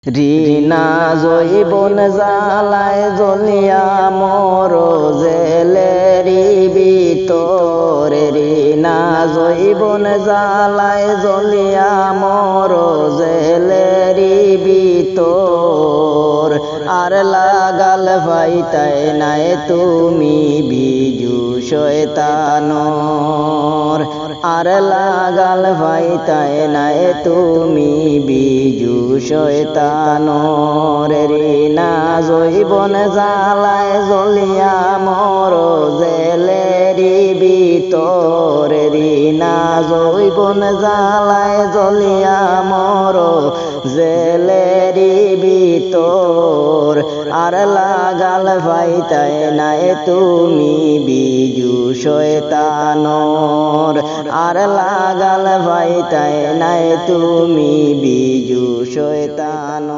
রিনা জৈবন জালায় জ্বলিয়া মর জেলেরি ভিতরে রিনা জৈবন জালায় জ্বলিয়া মর জেলেরি ভিতর আর লাগাল ভাইতাই নাই তুমি বিজু শয়তানর আর লাগাল ভাইতাই নাই তুমি বিজু শয়তানর রিনা জৈবন জালায় জ্বলিয়া মর জেলেরি ভিতর রিনা জৈবন জালায় জ্বলিয়া মর জেলেরি ভিতর আর লাগাল ভাইতাই নাই তুমি বিজু শয়তানর আর লাগাল ভাইতাই নাই তুমি বিজু শয়তানর।